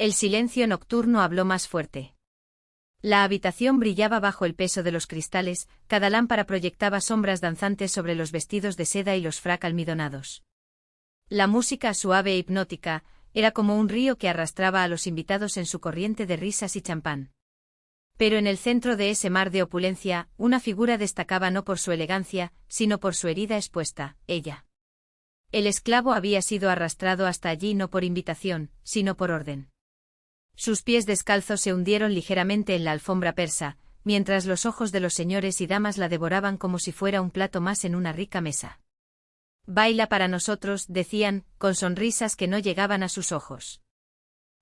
El silencio nocturno habló más fuerte. La habitación brillaba bajo el peso de los cristales, cada lámpara proyectaba sombras danzantes sobre los vestidos de seda y los frac almidonados. La música suave e hipnótica era como un río que arrastraba a los invitados en su corriente de risas y champán. Pero en el centro de ese mar de opulencia, una figura destacaba no por su elegancia, sino por su herida expuesta, ella. El esclavo había sido arrastrado hasta allí no por invitación, sino por orden. Sus pies descalzos se hundieron ligeramente en la alfombra persa, mientras los ojos de los señores y damas la devoraban como si fuera un plato más en una rica mesa. «Baila para nosotros», decían, con sonrisas que no llegaban a sus ojos.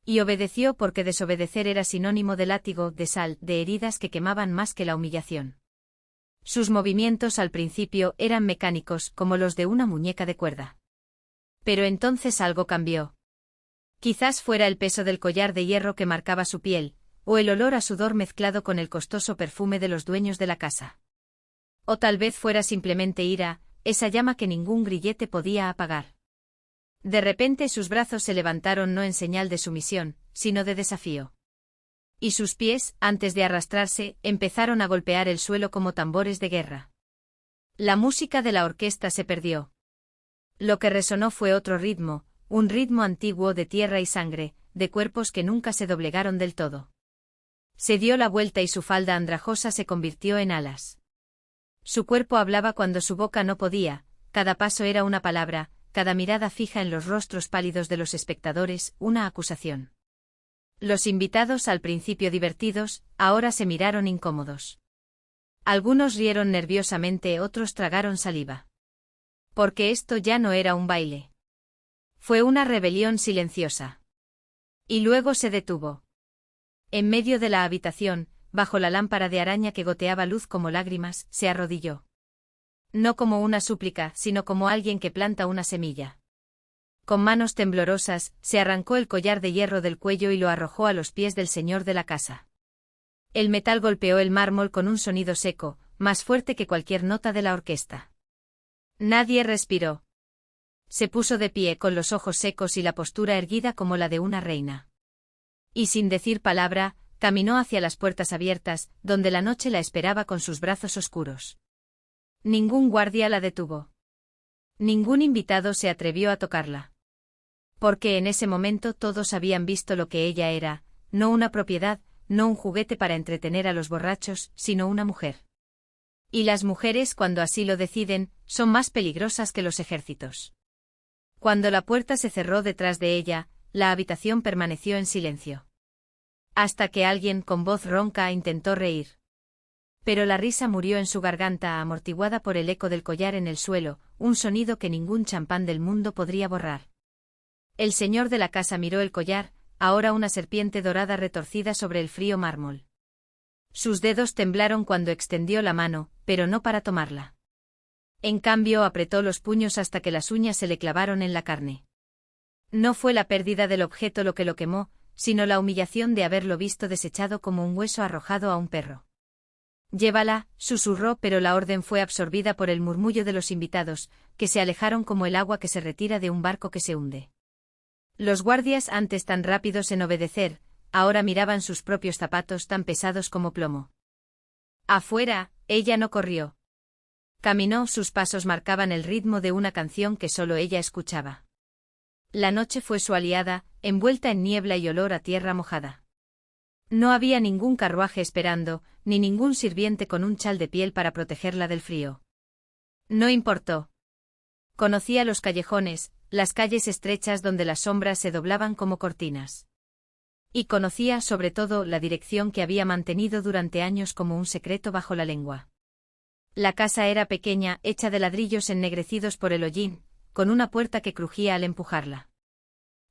Y obedeció porque desobedecer era sinónimo de látigo, de sal, de heridas que quemaban más que la humillación. Sus movimientos al principio eran mecánicos, como los de una muñeca de cuerda. Pero entonces algo cambió. Quizás fuera el peso del collar de hierro que marcaba su piel, o el olor a sudor mezclado con el costoso perfume de los dueños de la casa. O tal vez fuera simplemente ira, esa llama que ningún grillete podía apagar. De repente sus brazos se levantaron no en señal de sumisión, sino de desafío. Y sus pies, antes de arrastrarse, empezaron a golpear el suelo como tambores de guerra. La música de la orquesta se perdió. Lo que resonó fue otro ritmo, un ritmo antiguo de tierra y sangre, de cuerpos que nunca se doblegaron del todo. Se dio la vuelta y su falda andrajosa se convirtió en alas. Su cuerpo hablaba cuando su boca no podía, cada paso era una palabra, cada mirada fija en los rostros pálidos de los espectadores, una acusación. Los invitados, al principio divertidos, ahora se miraron incómodos. Algunos rieron nerviosamente, otros tragaron saliva. Porque esto ya no era un baile. Fue una rebelión silenciosa. Y luego se detuvo. En medio de la habitación, bajo la lámpara de araña que goteaba luz como lágrimas, se arrodilló. No como una súplica, sino como alguien que planta una semilla. Con manos temblorosas, se arrancó el collar de hierro del cuello y lo arrojó a los pies del señor de la casa. El metal golpeó el mármol con un sonido seco, más fuerte que cualquier nota de la orquesta. Nadie respiró. Se puso de pie con los ojos secos y la postura erguida como la de una reina. Y sin decir palabra, caminó hacia las puertas abiertas, donde la noche la esperaba con sus brazos oscuros. Ningún guardia la detuvo. Ningún invitado se atrevió a tocarla. Porque en ese momento todos habían visto lo que ella era, no una propiedad, no un juguete para entretener a los borrachos, sino una mujer. Y las mujeres, cuando así lo deciden, son más peligrosas que los ejércitos. Cuando la puerta se cerró detrás de ella, la habitación permaneció en silencio. Hasta que alguien con voz ronca intentó reír. Pero la risa murió en su garganta, amortiguada por el eco del collar en el suelo, un sonido que ningún champán del mundo podría borrar. El señor de la casa miró el collar, ahora una serpiente dorada retorcida sobre el frío mármol. Sus dedos temblaron cuando extendió la mano, pero no para tomarla. En cambio apretó los puños hasta que las uñas se le clavaron en la carne. No fue la pérdida del objeto lo que lo quemó, sino la humillación de haberlo visto desechado como un hueso arrojado a un perro. «Llévala», susurró, pero la orden fue absorbida por el murmullo de los invitados, que se alejaron como el agua que se retira de un barco que se hunde. Los guardias, antes tan rápidos en obedecer, ahora miraban sus propios zapatos tan pesados como plomo. Afuera, ella no corrió. Caminó, sus pasos marcaban el ritmo de una canción que solo ella escuchaba. La noche fue su aliada, envuelta en niebla y olor a tierra mojada. No había ningún carruaje esperando, ni ningún sirviente con un chal de piel para protegerla del frío. No importó. Conocía los callejones, las calles estrechas donde las sombras se doblaban como cortinas. Y conocía, sobre todo, la dirección que había mantenido durante años como un secreto bajo la lengua. La casa era pequeña, hecha de ladrillos ennegrecidos por el hollín, con una puerta que crujía al empujarla.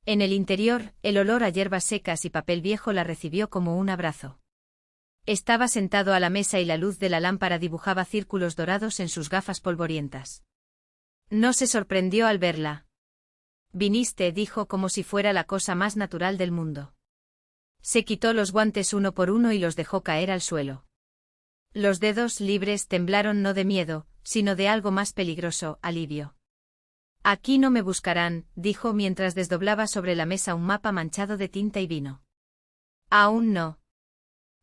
En el interior, el olor a hierbas secas y papel viejo la recibió como un abrazo. Estaba sentado a la mesa y la luz de la lámpara dibujaba círculos dorados en sus gafas polvorientas. No se sorprendió al verla. «Viniste», dijo como si fuera la cosa más natural del mundo. Se quitó los guantes uno por uno y los dejó caer al suelo. Los dedos libres temblaron no de miedo, sino de algo más peligroso, alivio. Aquí no me buscarán, dijo mientras desdoblaba sobre la mesa un mapa manchado de tinta y vino. Aún no.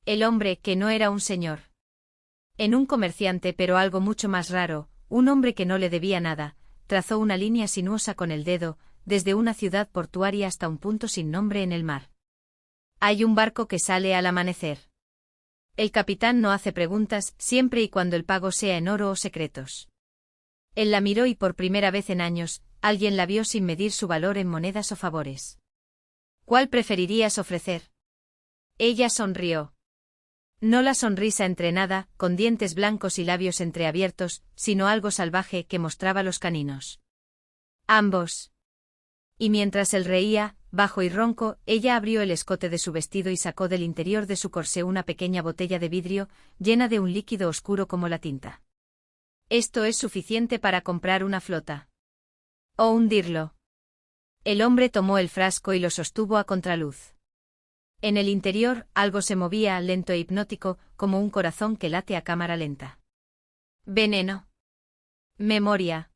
El hombre, que no era un señor. En un comerciante, pero algo mucho más raro, un hombre que no le debía nada, trazó una línea sinuosa con el dedo, desde una ciudad portuaria hasta un punto sin nombre en el mar. Hay un barco que sale al amanecer. El capitán no hace preguntas, siempre y cuando el pago sea en oro o secretos. Él la miró y por primera vez en años, alguien la vio sin medir su valor en monedas o favores. ¿Cuál preferirías ofrecer? Ella sonrió. No la sonrisa entrenada, con dientes blancos y labios entreabiertos, sino algo salvaje que mostraba los caninos. Ambos. Y mientras él reía, bajo y ronco, ella abrió el escote de su vestido y sacó del interior de su corsé una pequeña botella de vidrio, llena de un líquido oscuro como la tinta. Esto es suficiente para comprar una flota. O hundirlo. El hombre tomó el frasco y lo sostuvo a contraluz. En el interior, algo se movía, lento e hipnótico, como un corazón que late a cámara lenta. Veneno. Memoria.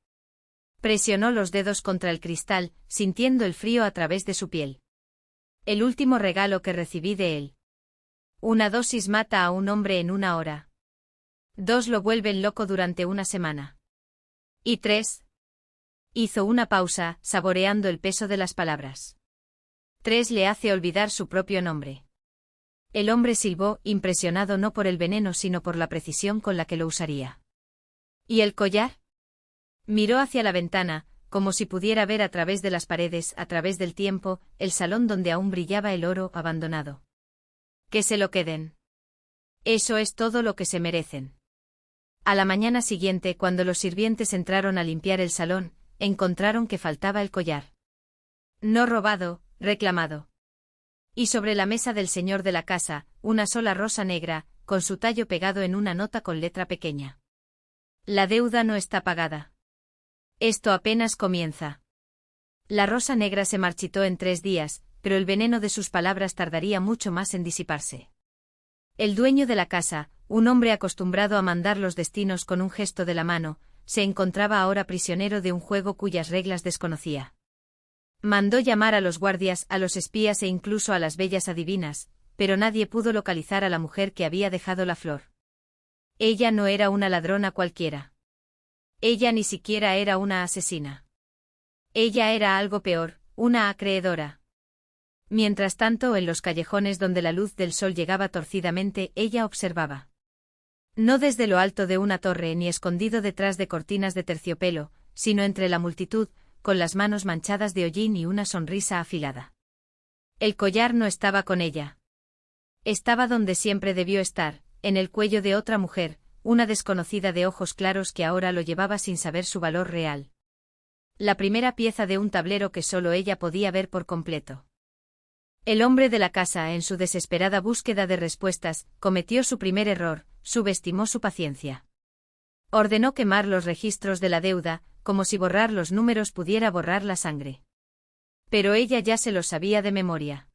Presionó los dedos contra el cristal, sintiendo el frío a través de su piel. El último regalo que recibí de él. Una dosis mata a un hombre en 1 hora. 2 lo vuelven loco durante 1 semana. ¿Y 3? Hizo una pausa, saboreando el peso de las palabras. 3 le hace olvidar su propio nombre. El hombre silbó, impresionado no por el veneno sino por la precisión con la que lo usaría. ¿Y el collar? Miró hacia la ventana, como si pudiera ver a través de las paredes, a través del tiempo, el salón donde aún brillaba el oro abandonado. Que se lo queden. Eso es todo lo que se merecen. A la mañana siguiente, cuando los sirvientes entraron a limpiar el salón, encontraron que faltaba el collar. No robado, reclamado. Y sobre la mesa del señor de la casa, una sola rosa negra, con su tallo pegado en una nota con letra pequeña. La deuda no está pagada. Esto apenas comienza. La rosa negra se marchitó en 3 días, pero el veneno de sus palabras tardaría mucho más en disiparse. El dueño de la casa, un hombre acostumbrado a mandar los destinos con un gesto de la mano, se encontraba ahora prisionero de un juego cuyas reglas desconocía. Mandó llamar a los guardias, a los espías e incluso a las bellas adivinas, pero nadie pudo localizar a la mujer que había dejado la flor. Ella no era una ladrona cualquiera. Ella ni siquiera era una asesina. Ella era algo peor, una acreedora. Mientras tanto, en los callejones donde la luz del sol llegaba torcidamente, ella observaba. No desde lo alto de una torre ni escondido detrás de cortinas de terciopelo, sino entre la multitud, con las manos manchadas de hollín y una sonrisa afilada. El collar no estaba con ella. Estaba donde siempre debió estar, en el cuello de otra mujer, una desconocida de ojos claros que ahora lo llevaba sin saber su valor real. La primera pieza de un tablero que solo ella podía ver por completo. El hombre de la casa, en su desesperada búsqueda de respuestas, cometió su primer error, subestimó su paciencia. Ordenó quemar los registros de la deuda, como si borrar los números pudiera borrar la sangre. Pero ella ya se los sabía de memoria.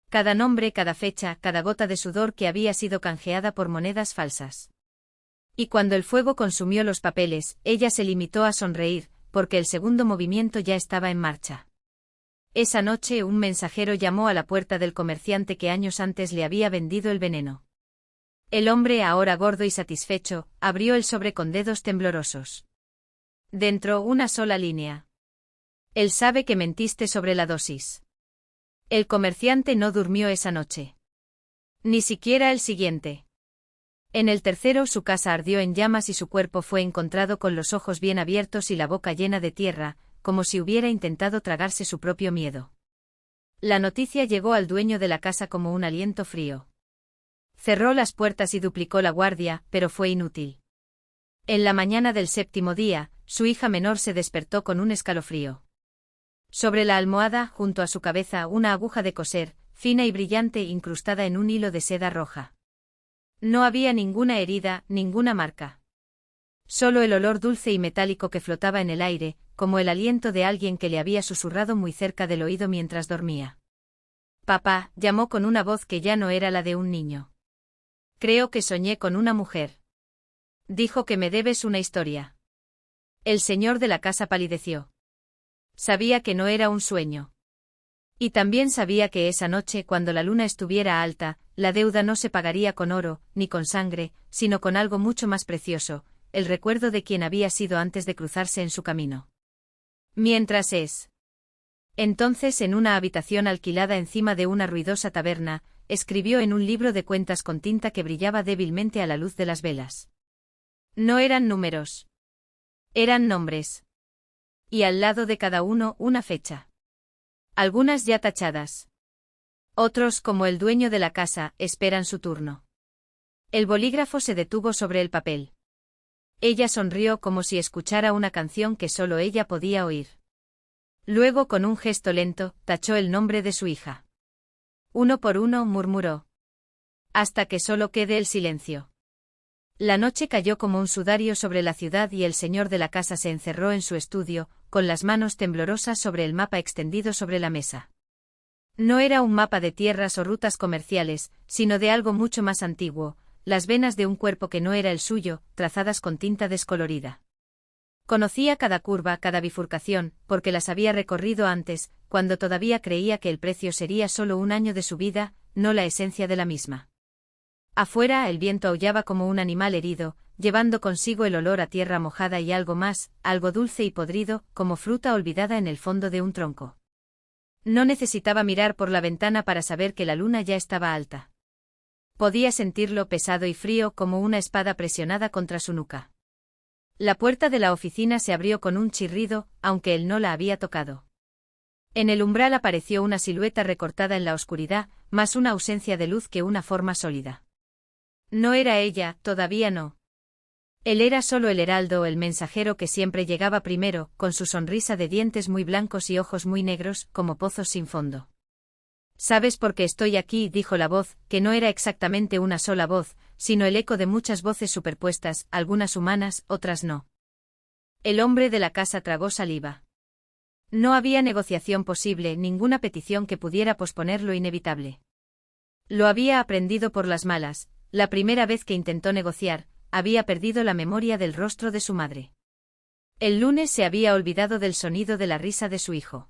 Cada nombre, cada fecha, cada gota de sudor que había sido canjeada por monedas falsas. Y cuando el fuego consumió los papeles, ella se limitó a sonreír, porque el segundo movimiento ya estaba en marcha. Esa noche un mensajero llamó a la puerta del comerciante que años antes le había vendido el veneno. El hombre, ahora gordo y satisfecho, abrió el sobre con dedos temblorosos. Dentro una sola línea. Él sabe que mentiste sobre la dosis. El comerciante no durmió esa noche. Ni siquiera el siguiente. En el tercero su casa ardió en llamas y su cuerpo fue encontrado con los ojos bien abiertos y la boca llena de tierra, como si hubiera intentado tragarse su propio miedo. La noticia llegó al dueño de la casa como un aliento frío. Cerró las puertas y duplicó la guardia, pero fue inútil. En la mañana del 7º día, su hija menor se despertó con un escalofrío. Sobre la almohada, junto a su cabeza, una aguja de coser, fina y brillante, incrustada en un hilo de seda roja. No había ninguna herida, ninguna marca. Solo el olor dulce y metálico que flotaba en el aire, como el aliento de alguien que le había susurrado muy cerca del oído mientras dormía. Papá, llamó con una voz que ya no era la de un niño. Creo que soñé con una mujer. Dijo que me debes una historia. El señor de la casa palideció. Sabía que no era un sueño. Y también sabía que esa noche, cuando la luna estuviera alta, la deuda no se pagaría con oro, ni con sangre, sino con algo mucho más precioso, el recuerdo de quien había sido antes de cruzarse en su camino. Mientras es. Entonces, en una habitación alquilada encima de una ruidosa taberna, escribió en un libro de cuentas con tinta que brillaba débilmente a la luz de las velas. No eran números. Eran nombres. Y al lado de cada uno, una fecha. Algunas ya tachadas. Otros, como el dueño de la casa, esperan su turno. El bolígrafo se detuvo sobre el papel. Ella sonrió como si escuchara una canción que solo ella podía oír. Luego, con un gesto lento, tachó el nombre de su hija. Uno por uno, murmuró. Hasta que solo quede el silencio. La noche cayó como un sudario sobre la ciudad y el señor de la casa se encerró en su estudio, con las manos temblorosas sobre el mapa extendido sobre la mesa. No era un mapa de tierras o rutas comerciales, sino de algo mucho más antiguo, las venas de un cuerpo que no era el suyo, trazadas con tinta descolorida. Conocía cada curva, cada bifurcación, porque las había recorrido antes, cuando todavía creía que el precio sería solo un año de su vida, no la esencia de la misma. Afuera el viento aullaba como un animal herido, llevando consigo el olor a tierra mojada y algo más, algo dulce y podrido, como fruta olvidada en el fondo de un tronco. No necesitaba mirar por la ventana para saber que la luna ya estaba alta. Podía sentirlo pesado y frío como una espada presionada contra su nuca. La puerta de la oficina se abrió con un chirrido, aunque él no la había tocado. En el umbral apareció una silueta recortada en la oscuridad, más una ausencia de luz que una forma sólida. No era ella, todavía no. Él era solo el heraldo, el mensajero que siempre llegaba primero, con su sonrisa de dientes muy blancos y ojos muy negros, como pozos sin fondo. «¿Sabes por qué estoy aquí?», dijo la voz, que no era exactamente una sola voz, sino el eco de muchas voces superpuestas, algunas humanas, otras no. El hombre de la casa tragó saliva. No había negociación posible, ninguna petición que pudiera posponer lo inevitable. Lo había aprendido por las malas. La primera vez que intentó negociar, había perdido la memoria del rostro de su madre. El lunes se había olvidado del sonido de la risa de su hijo.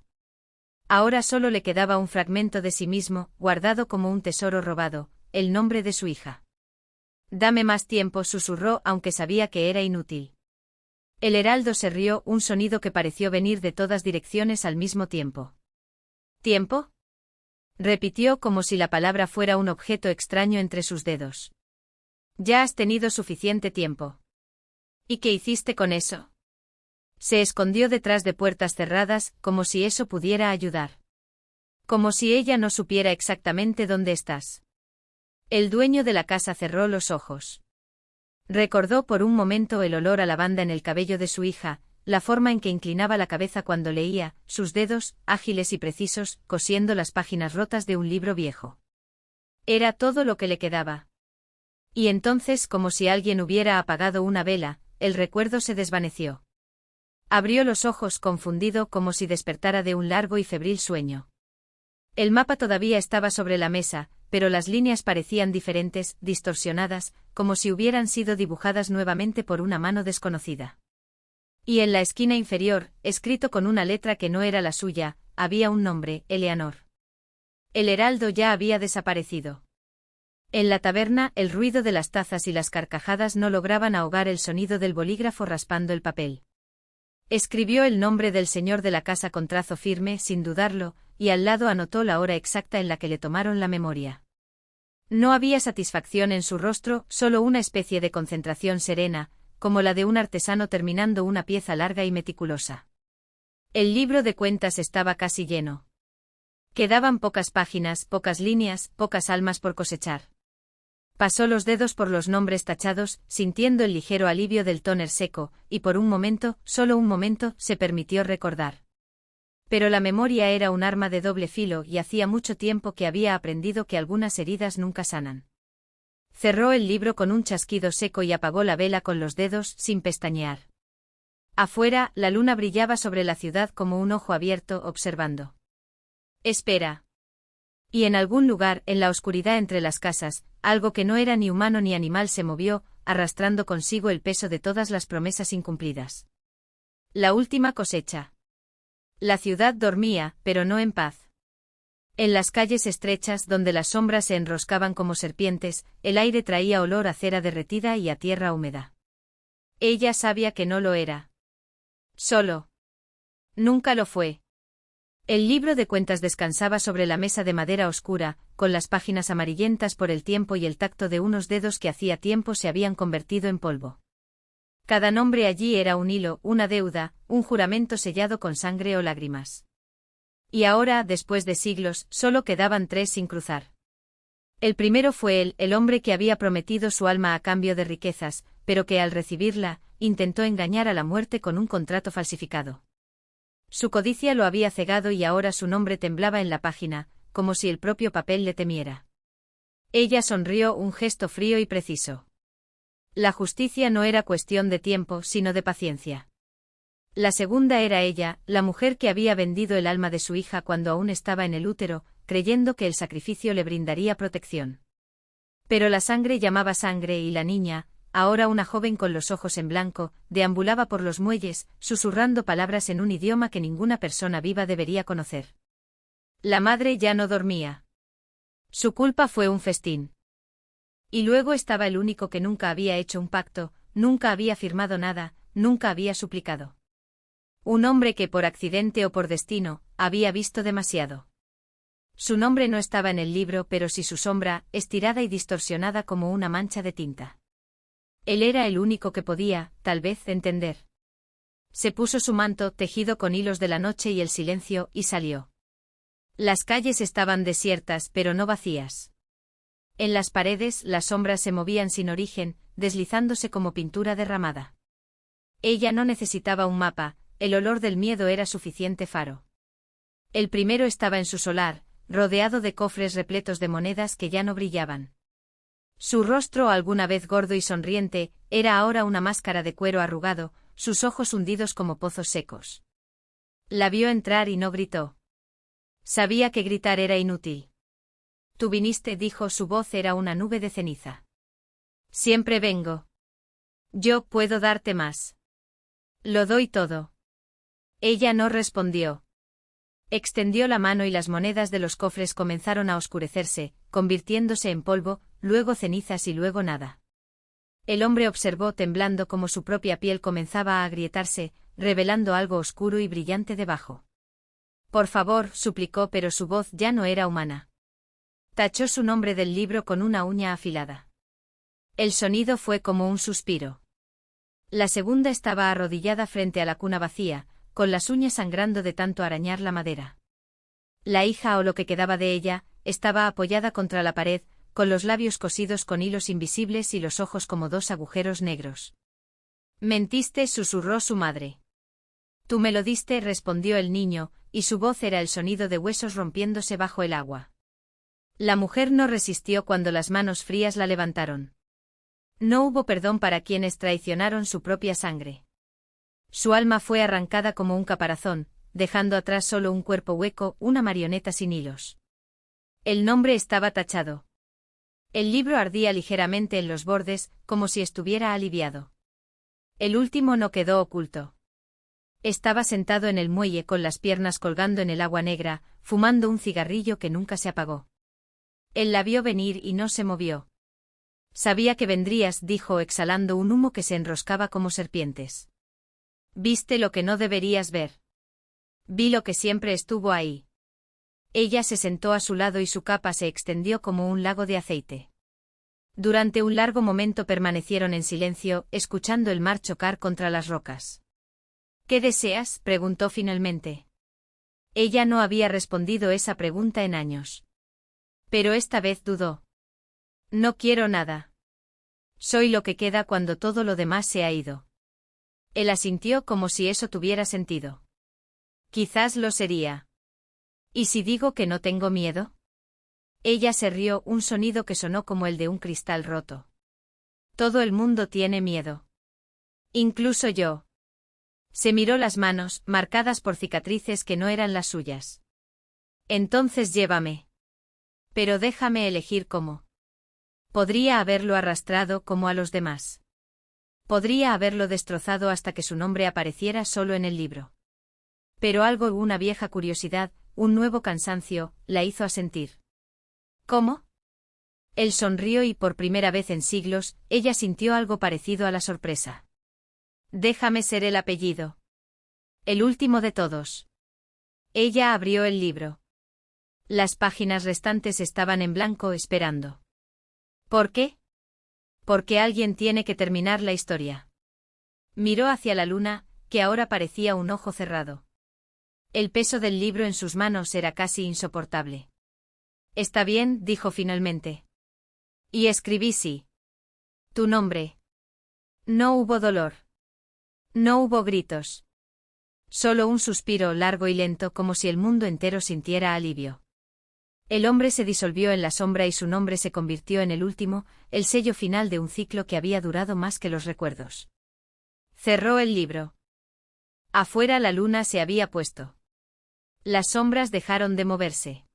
Ahora solo le quedaba un fragmento de sí mismo, guardado como un tesoro robado, el nombre de su hija. «Dame más tiempo», susurró, aunque sabía que era inútil. El heraldo se rió, un sonido que pareció venir de todas direcciones al mismo tiempo. «¿Tiempo?», repitió como si la palabra fuera un objeto extraño entre sus dedos. «Ya has tenido suficiente tiempo». «¿Y qué hiciste con eso?». Se escondió detrás de puertas cerradas, como si eso pudiera ayudar. Como si ella no supiera exactamente dónde estás. El dueño de la casa cerró los ojos. Recordó por un momento el olor a lavanda en el cabello de su hija, la forma en que inclinaba la cabeza cuando leía, sus dedos, ágiles y precisos, cosiendo las páginas rotas de un libro viejo. Era todo lo que le quedaba. Y entonces, como si alguien hubiera apagado una vela, el recuerdo se desvaneció. Abrió los ojos confundido como si despertara de un largo y febril sueño. El mapa todavía estaba sobre la mesa, pero las líneas parecían diferentes, distorsionadas, como si hubieran sido dibujadas nuevamente por una mano desconocida. Y en la esquina inferior, escrito con una letra que no era la suya, había un nombre, Eleanor. El heraldo ya había desaparecido. En la taberna, el ruido de las tazas y las carcajadas no lograban ahogar el sonido del bolígrafo raspando el papel. Escribió el nombre del señor de la casa con trazo firme, sin dudarlo, y al lado anotó la hora exacta en la que le tomaron la memoria. No había satisfacción en su rostro, solo una especie de concentración serena, como la de un artesano terminando una pieza larga y meticulosa. El libro de cuentas estaba casi lleno. Quedaban pocas páginas, pocas líneas, pocas almas por cosechar. Pasó los dedos por los nombres tachados, sintiendo el ligero alivio del tóner seco, y por un momento, solo un momento, se permitió recordar. Pero la memoria era un arma de doble filo y hacía mucho tiempo que había aprendido que algunas heridas nunca sanan. Cerró el libro con un chasquido seco y apagó la vela con los dedos, sin pestañear. Afuera, la luna brillaba sobre la ciudad como un ojo abierto, observando. «Espera». Y en algún lugar, en la oscuridad entre las casas, algo que no era ni humano ni animal se movió, arrastrando consigo el peso de todas las promesas incumplidas. La última cosecha. La ciudad dormía, pero no en paz. En las calles estrechas donde las sombras se enroscaban como serpientes, el aire traía olor a cera derretida y a tierra húmeda. Ella sabía que no lo era. Solo. Nunca lo fue. El libro de cuentas descansaba sobre la mesa de madera oscura, con las páginas amarillentas por el tiempo y el tacto de unos dedos que hacía tiempo se habían convertido en polvo. Cada nombre allí era un hilo, una deuda, un juramento sellado con sangre o lágrimas. Y ahora, después de siglos, solo quedaban 3 sin cruzar. El primero fue él, el hombre que había prometido su alma a cambio de riquezas, pero que al recibirla, intentó engañar a la muerte con un contrato falsificado. Su codicia lo había cegado y ahora su nombre temblaba en la página, como si el propio papel le temiera. Ella sonrió, un gesto frío y preciso. La justicia no era cuestión de tiempo, sino de paciencia. La segunda era ella, la mujer que había vendido el alma de su hija cuando aún estaba en el útero, creyendo que el sacrificio le brindaría protección. Pero la sangre llamaba sangre y la niña, ahora una joven con los ojos en blanco, deambulaba por los muelles, susurrando palabras en un idioma que ninguna persona viva debería conocer. La madre ya no dormía. Su culpa fue un festín. Y luego estaba el único que nunca había hecho un pacto, nunca había firmado nada, nunca había suplicado. Un hombre que por accidente o por destino, había visto demasiado. Su nombre no estaba en el libro, pero sí su sombra, estirada y distorsionada como una mancha de tinta. Él era el único que podía, tal vez, entender. Se puso su manto, tejido con hilos de la noche y el silencio, y salió. Las calles estaban desiertas, pero no vacías. En las paredes, las sombras se movían sin origen, deslizándose como pintura derramada. Ella no necesitaba un mapa, el olor del miedo era suficiente faro. El primero estaba en su solar, rodeado de cofres repletos de monedas que ya no brillaban. Su rostro, alguna vez gordo y sonriente, era ahora una máscara de cuero arrugado, sus ojos hundidos como pozos secos. La vio entrar y no gritó. Sabía que gritar era inútil. Tú viniste, dijo, su voz era una nube de ceniza. Siempre vengo. Yo puedo darte más. Lo doy todo. Ella no respondió. Extendió la mano y las monedas de los cofres comenzaron a oscurecerse, convirtiéndose en polvo, luego cenizas y luego nada. El hombre observó temblando cómo su propia piel comenzaba a agrietarse, revelando algo oscuro y brillante debajo. Por favor, suplicó, pero su voz ya no era humana. Tachó su nombre del libro con una uña afilada. El sonido fue como un suspiro. La segunda estaba arrodillada frente a la cuna vacía, con las uñas sangrando de tanto arañar la madera. La hija o lo que quedaba de ella, estaba apoyada contra la pared, con los labios cosidos con hilos invisibles y los ojos como 2 agujeros negros. Mentiste, susurró su madre. Tú me lo diste, respondió el niño, y su voz era el sonido de huesos rompiéndose bajo el agua. La mujer no resistió cuando las manos frías la levantaron. No hubo perdón para quienes traicionaron su propia sangre. Su alma fue arrancada como un caparazón, dejando atrás solo un cuerpo hueco, una marioneta sin hilos. El nombre estaba tachado. El libro ardía ligeramente en los bordes, como si estuviera aliviado. El último no quedó oculto. Estaba sentado en el muelle con las piernas colgando en el agua negra, fumando un cigarrillo que nunca se apagó. Él la vio venir y no se movió. Sabía que vendrías, dijo exhalando un humo que se enroscaba como serpientes. Viste lo que no deberías ver. Vi lo que siempre estuvo ahí. Ella se sentó a su lado y su capa se extendió como un lago de aceite. Durante un largo momento permanecieron en silencio, escuchando el mar chocar contra las rocas. ¿Qué deseas?, preguntó finalmente. Ella no había respondido esa pregunta en años. Pero esta vez dudó. No quiero nada. Soy lo que queda cuando todo lo demás se ha ido. Él asintió como si eso tuviera sentido. Quizás lo sería. ¿Y si digo que no tengo miedo? Ella se rió, un sonido que sonó como el de un cristal roto. Todo el mundo tiene miedo. Incluso yo. Se miró las manos, marcadas por cicatrices que no eran las suyas. Entonces llévame. Pero déjame elegir cómo. Podría haberlo arrastrado como a los demás. Podría haberlo destrozado hasta que su nombre apareciera solo en el libro. Pero algo, una vieja curiosidad, un nuevo cansancio, la hizo asentir. ¿Cómo? Él sonrió y por primera vez en siglos, ella sintió algo parecido a la sorpresa. Déjame ser el apellido. El último de todos. Ella abrió el libro. Las páginas restantes estaban en blanco esperando. ¿Por qué? Porque alguien tiene que terminar la historia. Miró hacia la luna, que ahora parecía un ojo cerrado. El peso del libro en sus manos era casi insoportable. Está bien, dijo finalmente. Y escribí sí. Tu nombre. No hubo dolor. No hubo gritos. Solo un suspiro largo y lento como si el mundo entero sintiera alivio. El hombre se disolvió en la sombra y su nombre se convirtió en el último, el sello final de un ciclo que había durado más que los recuerdos. Cerró el libro. Afuera la luna se había puesto. Las sombras dejaron de moverse.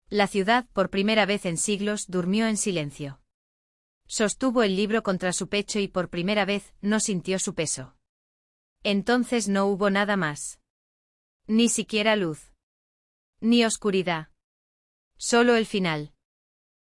La ciudad, por primera vez en siglos, durmió en silencio. Sostuvo el libro contra su pecho y por primera vez no sintió su peso. Entonces no hubo nada más. Ni siquiera luz. Ni oscuridad. Solo el final.